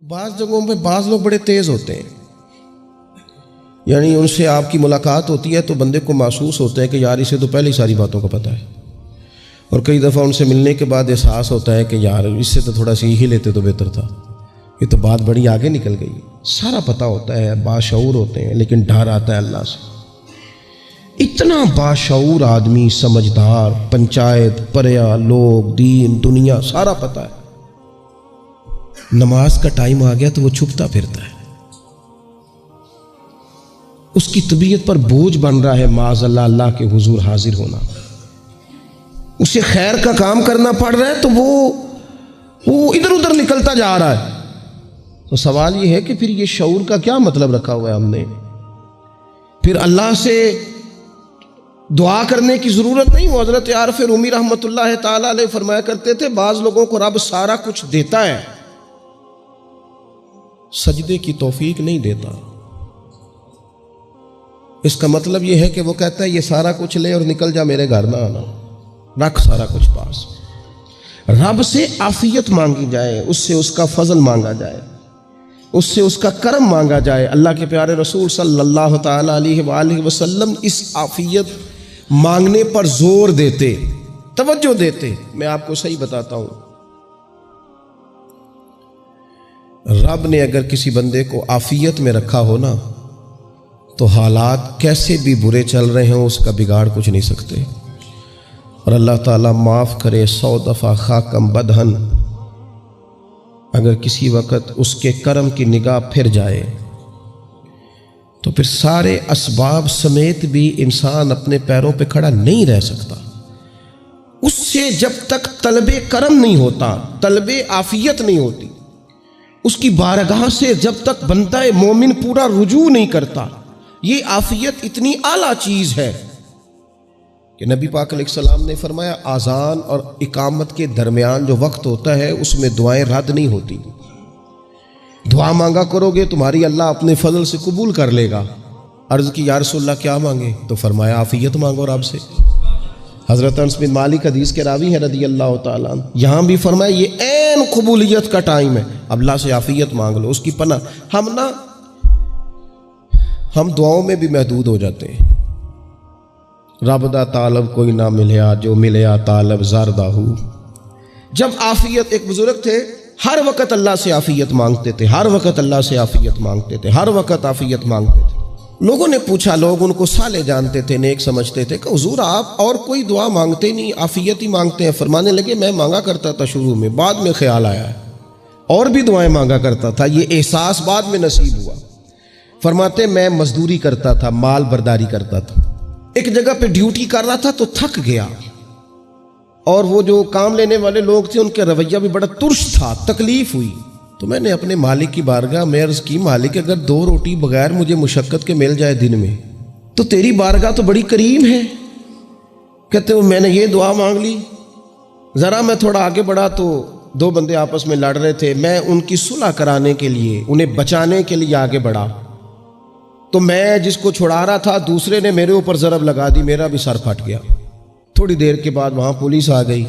بعض جگہوں پہ بعض لوگ بڑے تیز ہوتے ہیں، یعنی ان سے آپ کی ملاقات ہوتی ہے تو بندے کو محسوس ہوتا ہے کہ یار اسے تو پہلے ہی ساری باتوں کا پتہ ہے، اور کئی دفعہ ان سے ملنے کے بعد احساس ہوتا ہے کہ یار اس سے تو تھوڑا سی ہی لیتے تو بہتر تھا، یہ تو بات بڑی آگے نکل گئی۔ سارا پتہ ہوتا ہے، باشعور ہوتے ہیں، لیکن ڈر آتا ہے اللہ سے۔ اتنا باشعور آدمی، سمجھدار، پنچایت، پریا، لوگ، دین، دنیا سارا پتہ ہے، نماز کا ٹائم آ گیا تو وہ چھپتا پھرتا ہے، اس کی طبیعت پر بوجھ بن رہا ہے معاذ اللہ اللہ کے حضور حاضر ہونا، اسے خیر کا کام کرنا پڑ رہا ہے تو وہ ادھر ادھر نکلتا جا رہا ہے۔ تو سوال یہ ہے کہ پھر یہ شعور کا کیا مطلب رکھا ہوا ہے ہم نے؟ پھر اللہ سے دعا کرنے کی ضرورت نہیں۔ وہ حضرت عارف رومی رحمۃ اللہ تعالی علیہ فرمایا کرتے تھے بعض لوگوں کو رب سارا کچھ دیتا ہے، سجدے کی توفیق نہیں دیتا۔ اس کا مطلب یہ ہے کہ وہ کہتا ہے یہ سارا کچھ لے اور نکل جا، میرے گھر نہ آنا، رکھ سارا کچھ پاس۔ رب سے عافیت مانگی جائے، اس سے اس کا فضل مانگا جائے، اس سے اس کا کرم مانگا جائے۔ اللہ کے پیارے رسول صلی اللہ تعالی علیہ وآلہ وسلم اس عافیت مانگنے پر زور دیتے، توجہ دیتے۔ میں آپ کو صحیح بتاتا ہوں، رب نے اگر کسی بندے کو عافیت میں رکھا ہو نا تو حالات کیسے بھی برے چل رہے ہوں اس کا بگاڑ کچھ نہیں سکتے۔ اور اللہ تعالیٰ معاف کرے 100 دفعہ خاکم بدہن، اگر کسی وقت اس کے کرم کی نگاہ پھر جائے تو پھر سارے اسباب سمیت بھی انسان اپنے پیروں پہ کھڑا نہیں رہ سکتا۔ اس سے جب تک طلب کرم نہیں ہوتا، طلب عافیت نہیں ہوتی، اس کی بارگاہ سے جب تک بندہ مومن پورا رجوع نہیں کرتا، یہ عافیت اتنی اعلیٰ چیز ہے کہ نبی پاک علیہ السلام نے فرمایا اذان اور اقامت کے درمیان جو وقت ہوتا ہے اس میں دعائیں رد نہیں ہوتی۔ دعا مانگا کرو گے تمہاری اللہ اپنے فضل سے قبول کر لے گا۔ عرض کی یا رسول اللہ کیا مانگے؟ تو فرمایا عافیت مانگو رب سے۔ حضرت انس بن مالک حدیث کے راوی ہیں رضی اللہ تعالیٰ عنہ، یہاں بھی فرمایا یہ عین قبولیت کا ٹائم ہے، اب اللہ سے عافیت مانگ لو، اس کی پناہ۔ ہم دعاؤں میں بھی محدود ہو جاتے ہیں۔ رب دا طالب کوئی نہ ملیا، جو ملیا طالب زردہ ہو۔ جب عافیت، ایک بزرگ تھے ہر وقت اللہ سے عافیت مانگتے تھے، ہر وقت اللہ سے عافیت مانگتے تھے، ہر وقت عافیت مانگتے تھے۔ لوگوں نے پوچھا، لوگ ان کو صالح جانتے تھے، نیک سمجھتے تھے، کہ حضور آپ اور کوئی دعا مانگتے نہیں، عافیت ہی مانگتے ہیں۔ فرمانے لگے میں مانگا کرتا تھا شروع میں، بعد میں خیال آیا ہے اور بھی دعائیں مانگا کرتا تھا، یہ احساس بعد میں نصیب ہوا۔ فرماتے میں مزدوری کرتا تھا، مال برداری کرتا تھا، ایک جگہ پہ ڈیوٹی کر رہا تھا تو تھک گیا، اور وہ جو کام لینے والے لوگ تھے ان کا رویہ بھی بڑا ترش تھا، تکلیف ہوئی۔ تو میں نے اپنے مالک کی بارگاہ میں عرض کی، مالک اگر 2 روٹی بغیر مجھے مشقت کے مل جائے دن میں تو تیری بارگاہ تو بڑی کریم ہے۔ کہتے ہیں میں نے یہ دعا مانگ لی، ذرا میں تھوڑا آگے بڑھا تو 2 بندے آپس میں لڑ رہے تھے، میں ان کی صلح کرانے کے لیے، انہیں بچانے کے لیے آگے بڑھا، تو میں جس کو چھڑا رہا تھا دوسرے نے میرے اوپر ضرب لگا دی، میرا بھی سر پھٹ گیا۔ تھوڑی دیر کے بعد وہاں پولیس آ گئی،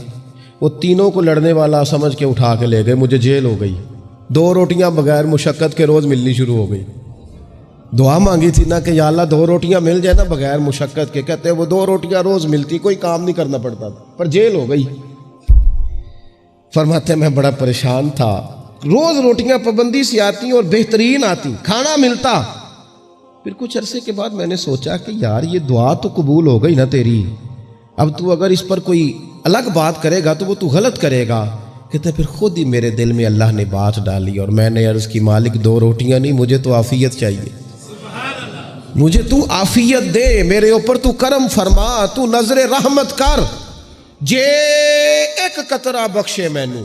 وہ تینوں کو لڑنے والا سمجھ کے اٹھا کے لے گئے، مجھے جیل ہو گئی۔ 2 روٹیاں بغیر مشقت کے روز ملنی شروع ہو گئی۔ دعا مانگی تھی نا کہ یا اللہ 2 روٹیاں مل جائے نا بغیر مشقت کے، کہتے وہ 2 روٹیاں روز ملتی، کوئی کام نہیں کرنا پڑتا تھا، پر جیل ہو گئی۔ فرماتے میں بڑا پریشان تھا، روز روٹیاں پابندی سے آتی اور بہترین آتی، کھانا ملتا۔ پھر کچھ عرصے کے بعد میں نے سوچا کہ یار یہ دعا تو قبول ہو گئی نا تیری، اب تو اگر اس پر کوئی الگ بات کرے گا تو وہ تو غلط کرے گا۔ کہتے پھر خود ہی میرے دل میں اللہ نے بات ڈالی اور میں نے عرض کی مالک 2 روٹیاں نہیں، مجھے تو عافیت چاہیے، مجھے تو عافیت دے، میرے اوپر تو کرم فرما، تو نظر رحمت کر، جے ایک قطرہ بخشے مینوں،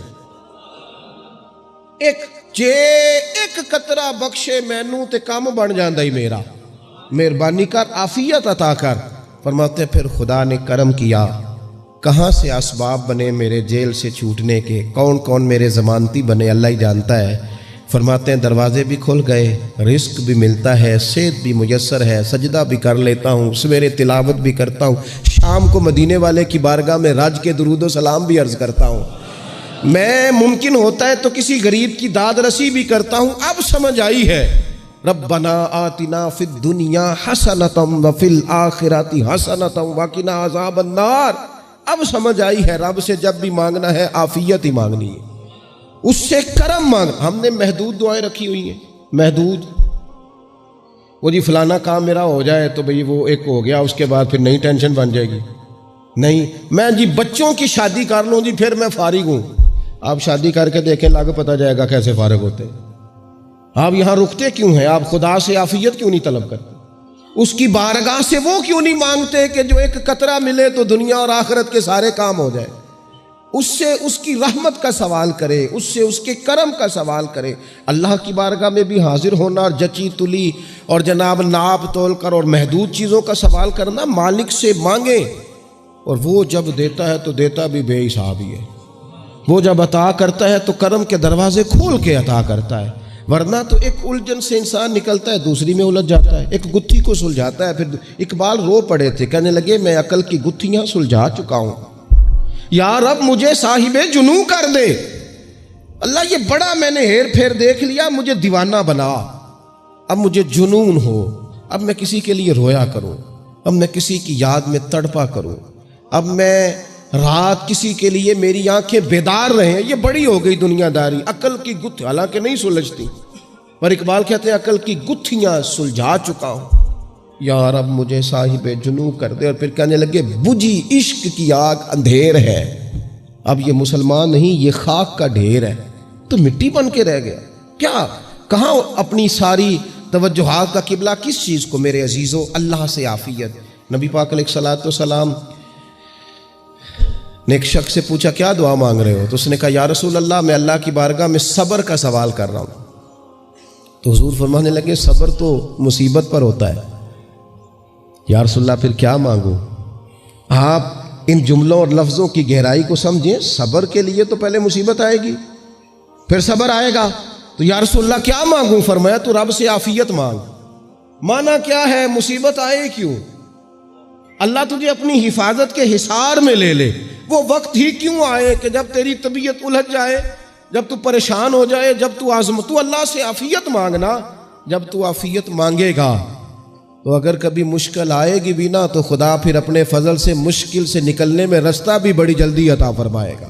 ایک قطرہ بخشے مینوں تے کام بن جاندا ہی میرا، مہربانی کر عافیت عطا کر۔ فرماتے پھر خدا نے کرم کیا، کہاں سے اسباب بنے میرے جیل سے چھوٹنے کے، کون کون میرے ضمانتی بنے اللہ ہی جانتا ہے۔ فرماتے ہیں دروازے بھی کھل گئے، رزق بھی ملتا ہے، صحت بھی میسر ہے، سجدہ بھی کر لیتا ہوں، سویرے تلاوت بھی کرتا ہوں، شام کو مدینے والے کی بارگاہ میں رج کے درود و سلام بھی عرض کرتا ہوں۔ میں ممکن ہوتا ہے تو کسی غریب کی داد رسی بھی کرتا ہوں. اب سمجھ آئی ہے. ربنا آتنا فی الدنیا حسنۃ وفی الآخرۃ حسنۃ وقنا عذاب النار. اب سمجھ آئی ہے رب سے جب بھی مانگنا ہے عافیت ہی مانگنی ہے, اس سے کرم مانگ. ہم نے محدود دعائیں رکھی ہوئی ہیں, محدود. وہ جی فلانا کام میرا ہو جائے تو بھئی وہ ایک ہو گیا, اس کے بعد پھر نئی ٹینشن بن جائے گی. نہیں, میں جی بچوں کی شادی کر لوں جی پھر میں فارغ ہوں. آپ شادی کر کے دیکھیں, لاگ پتہ جائے گا کیسے فارغ ہوتے ہیں. آپ یہاں رکتے کیوں ہیں؟ آپ خدا سے عافیت کیوں نہیں طلب کرتے؟ اس کی بارگاہ سے وہ کیوں نہیں مانگتے کہ جو ایک قطرہ ملے تو دنیا اور آخرت کے سارے کام ہو جائے؟ اس سے اس کی رحمت کا سوال کرے, اس سے اس کے کرم کا سوال کرے. اللہ کی بارگاہ میں بھی حاضر ہونا اور جچی تلی اور جناب ناپ تول کر اور محدود چیزوں کا سوال کرنا, مالک سے مانگے. اور وہ جب دیتا ہے تو دیتا بھی بے حساب ہی ہے. وہ جب عطا کرتا ہے تو کرم کے دروازے کھول کے عطا کرتا ہے, ورنہ تو ایک الجھن سے انسان نکلتا ہے دوسری میں الجھ جاتا ہے. ایک گتھی کو سلجھاتا ہے. پھر اقبال رو پڑے تھے, کہنے لگے میں عقل کی گتھیاں سلجھا چکا ہوں, یا رب مجھے صاحب جنوں کر دے. اللہ یہ بڑا میں نے ہیر پھیر دیکھ لیا, مجھے دیوانہ بنا. اب مجھے جنون ہو, اب میں کسی کے لیے رویا کروں, اب میں کسی کی یاد میں تڑپا کروں, اب میں رات کسی کے لیے میری آنکھیں بیدار رہیں. یہ بڑی ہو گئی دنیا داری. عقل کی گتھی حالانکہ نہیں سلجھتی, پر اقبال کہتے ہیں عقل کی گتھیاں سلجھا چکا ہوں, یا رب مجھے صاحب جنوں کر دے. اور پھر کہنے لگے بجھی عشق کی آگ اندھیر ہے. اب یہ مسلمان نہیں, یہ خاک کا ڈھیر ہے, تو مٹی بن کے رہ گیا. کیا کہاں اپنی ساری توجہات کا قبلہ کس چیز کو میرے عزیزو؟ اللہ سے عافیت. نبی پاک علیہ الصلوۃ والسلام نے ایک شخص سے پوچھا کیا دعا مانگ رہے ہو؟ تو اس نے کہا یا رسول اللہ میں اللہ کی بارگاہ میں صبر کا سوال کر رہا ہوں. تو حضور فرمانے لگے صبر تو مصیبت پر ہوتا ہے. یا رسول اللہ پھر کیا مانگوں؟ آپ ان جملوں اور لفظوں کی گہرائی کو سمجھیں. صبر کے لیے تو پہلے مصیبت آئے گی, پھر صبر آئے گا. تو یا رسول اللہ کیا مانگوں؟ فرمایا تو رب سے عافیت مانگ. مانا کیا ہے؟ مصیبت آئے کیوں؟ اللہ تجھے اپنی حفاظت کے حصار میں لے لے. وہ وقت ہی کیوں آئے کہ جب تیری طبیعت الجھ جائے, جب تو پریشان ہو جائے, جب تو تو اللہ سے عافیت مانگنا. جب تو عافیت مانگے گا تو اگر کبھی مشکل آئے گی بھی نا, تو خدا پھر اپنے فضل سے مشکل سے نکلنے میں رستہ بھی بڑی جلدی عطا فرمائے گا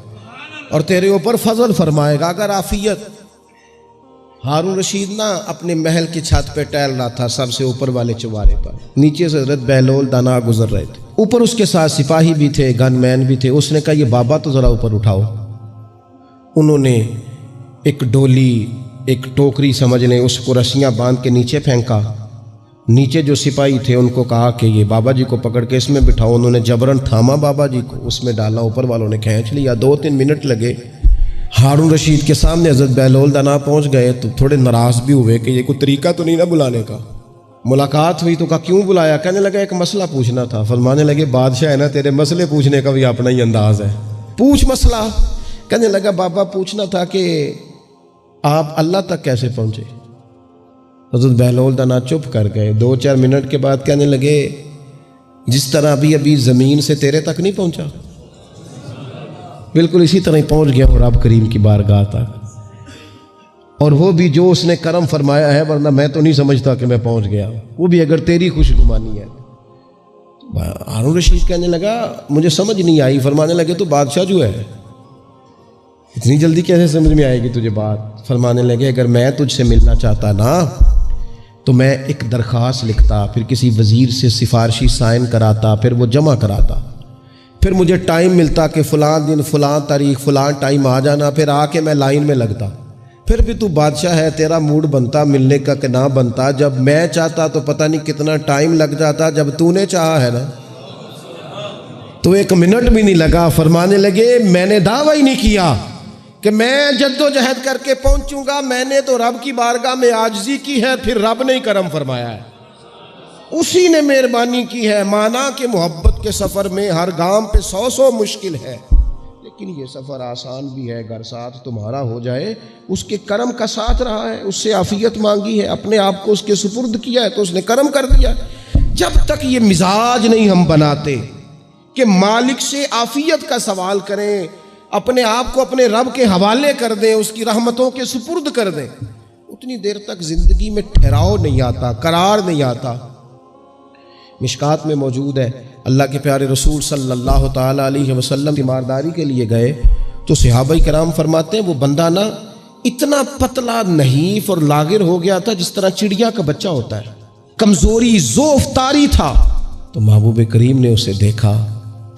اور تیرے اوپر فضل فرمائے گا. اگر عافیت, ہارون رشید نا اپنے محل کی چھت پہ ٹہل رہا تھا, سب سے اوپر والے چوارے پر, نیچے سے حضرت بہلول دانا گزر رہے تھے, اوپر اس کے ساتھ سپاہی بھی تھے, گن مین بھی تھے. اس نے کہا یہ بابا تو ذرا اوپر اٹھاؤ. انہوں نے ایک ڈولی, ایک ٹوکری سمجھ لیں, اس کو رسیاں باندھ کے نیچے پھینکا. نیچے جو سپاہی تھے ان کو کہا کہ یہ بابا جی کو پکڑ کے اس میں بٹھاؤ. انہوں نے جبرن تھاما بابا جی کو, اس میں ڈالا, اوپر والوں نے کھینچ لیا. 2-3 منٹ لگے. ہارون رشید کے سامنے حضرت بہلول دانا پہنچ گئے تو تھوڑے ناراض بھی ہوئے کہ یہ کوئی طریقہ تو نہیں نہ بلانے کا. ملاقات ہوئی تو کہا کیوں بلایا؟ کہنے لگا ایک مسئلہ پوچھنا تھا. فرمانے لگے بادشاہ ہے نا, تیرے مسئلے پوچھنے کا بھی اپنا ہی انداز ہے, پوچھ مسئلہ. کہنے لگا بابا پوچھنا تھا کہ آپ اللہ تک کیسے پہنچے؟ حضرت بہلول دانا چپ کر گئے. 2-4 منٹ کے بعد کہنے لگے جس طرح ابھی زمین سے تیرے تک نہیں پہنچا, بالکل اسی طرح ہی پہنچ گیا ہوں رب کریم کی بارگاہ تک. اور وہ بھی جو اس نے کرم فرمایا ہے, ورنہ میں تو نہیں سمجھتا کہ میں پہنچ گیا, وہ بھی اگر تیری خوش گمانی ہے. ہارون رشید کہنے لگا مجھے سمجھ نہیں آئی. فرمانے لگے تو بادشاہ جو ہے اتنی جلدی کیسے سمجھ میں آئے گی تجھے بات؟ فرمانے لگے اگر میں تجھ سے ملنا چاہتا نا تو میں ایک درخواست لکھتا, پھر کسی وزیر سے سفارشی سائن کراتا, پھر وہ جمع کراتا, پھر مجھے ٹائم ملتا کہ فلاں دن فلاں تاریخ فلاں ٹائم آ جانا, پھر آ کے میں لائن میں لگتا. پھر بھی تو بادشاہ ہے, تیرا موڈ بنتا ملنے کا کہ نہ بنتا. جب میں چاہتا تو پتہ نہیں کتنا ٹائم لگ جاتا, جب تو نے چاہا ہے نا تو 1 منٹ بھی نہیں لگا. فرمانے لگے میں نے دعویٰ ہی نہیں کیا کہ میں جد و جہد کر کے پہنچوں گا, میں نے تو رب کی بارگاہ میں عاجزی کی ہے, پھر رب نے ہی کرم فرمایا ہے, اسی نے مہربانی کی ہے. مانا کہ محبت کے سفر میں ہر گام پہ 100 مشکل ہے, لیکن یہ سفر آسان بھی ہے. اگر ساتھ تمہارا ہو جائے, اس کے کرم کا ساتھ رہا ہے, اس سے عافیت مانگی ہے, اپنے آپ کو اس کے سپرد کیا ہے تو اس نے کرم کر دیا. جب تک یہ مزاج نہیں ہم بناتے کہ مالک سے عافیت کا سوال کریں, اپنے آپ کو اپنے رب کے حوالے کر دیں، اس کی رحمتوں کے سپرد کر دیں، اتنی دیر تک زندگی میں ٹھہراؤ نہیں آتا، قرار نہیں آتا۔ مشکات میں موجود ہے، اللہ کے پیارے رسول صلی اللہ تعالیٰ علیہ وسلم تیمارداری کے لیے گئے تو صحابہ کرام فرماتے ہیں وہ بندہ نا اتنا پتلا نحیف اور لاغر ہو گیا تھا جس طرح چڑیا کا بچہ ہوتا ہے، کمزوری ضعف طاری تھا۔ تو محبوب کریم نے اسے دیکھا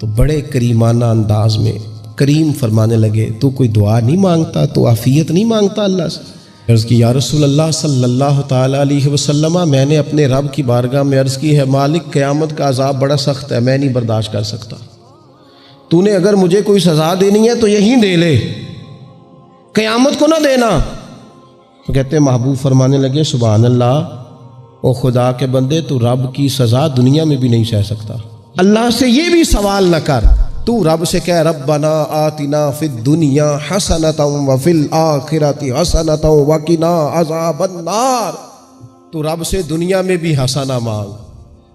تو بڑے کریمانہ انداز میں کریم فرمانے لگے، تو کوئی دعا نہیں مانگتا، تو عافیت نہیں مانگتا اللہ سے؟ عرض کی یا رسول اللہ صلی اللہ تعالیٰ علیہ وسلم، میں نے اپنے رب کی بارگاہ میں عرض کی ہے مالک قیامت کا عذاب بڑا سخت ہے، میں نہیں برداشت کر سکتا، تو نے اگر مجھے کوئی سزا دینی ہے تو یہیں دے لے، قیامت کو نہ دینا۔ تو کہتے ہیں محبوب فرمانے لگے سبحان اللہ، او خدا کے بندے تو رب کی سزا دنیا میں بھی نہیں سہ سکتا، اللہ سے یہ بھی سوال نہ کر، تو رب سے کہہ ربنا آتنا فی الدنیا حسنۃ وفی الآخرۃ حسنۃ وقنا عذاب النار، تو رب سے دنیا میں بھی حسنہ مانگ،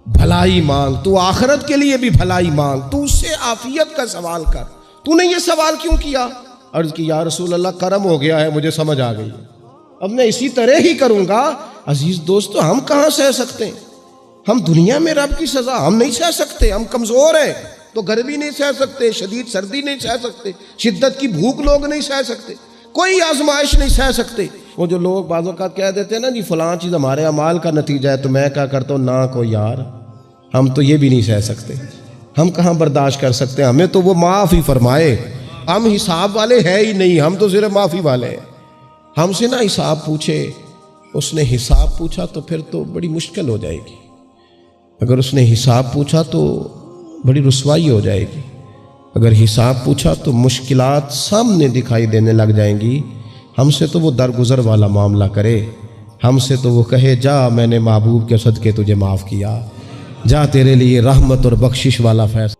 بھلائی مانگ، تو آخرت کے لیے بھی بھلائی مانگ، تو اس سے عافیت کا سوال کر، تو نے یہ سوال کیوں کیا؟ عرض کی یا رسول اللہ کرم ہو گیا ہے، مجھے سمجھ آ گئی، اب میں اسی طرح ہی کروں گا۔ عزیز دوستو، ہم کہاں سہ سکتے ہیں؟ ہم دنیا میں رب کی سزا ہم نہیں سہ سکتے، ہم کمزور ہیں، تو گرمی نہیں سہ سکتے، شدید سردی نہیں سہ سکتے، شدت کی بھوک لوگ نہیں سہ سکتے، کوئی آزمائش نہیں سہ سکتے۔ وہ جو لوگ بعض اوقات کہہ دیتے ہیں نا جی فلاں چیز ہمارے اعمال کا نتیجہ ہے، تو میں کیا کرتا ہوں، نہ کو یار، ہم تو یہ بھی نہیں سہ سکتے، ہم کہاں برداشت کر سکتے ہیں، ہمیں تو وہ معاف ہی فرمائے، ہم حساب والے ہے ہی نہیں، ہم تو صرف معافی والے ہیں۔ ہم سے نہ حساب پوچھے، اس نے حساب پوچھا تو پھر تو بڑی مشکل ہو جائے گی، اگر اس نے حساب پوچھا تو بڑی رسوائی ہو جائے گی، اگر حساب پوچھا تو مشکلات سامنے دکھائی دینے لگ جائیں گی۔ ہم سے تو وہ درگزر والا معاملہ کرے، ہم سے تو وہ کہے جا میں نے محبوب کے صدقے تجھے معاف کیا، جا تیرے لیے رحمت اور بخشش والا فیصلہ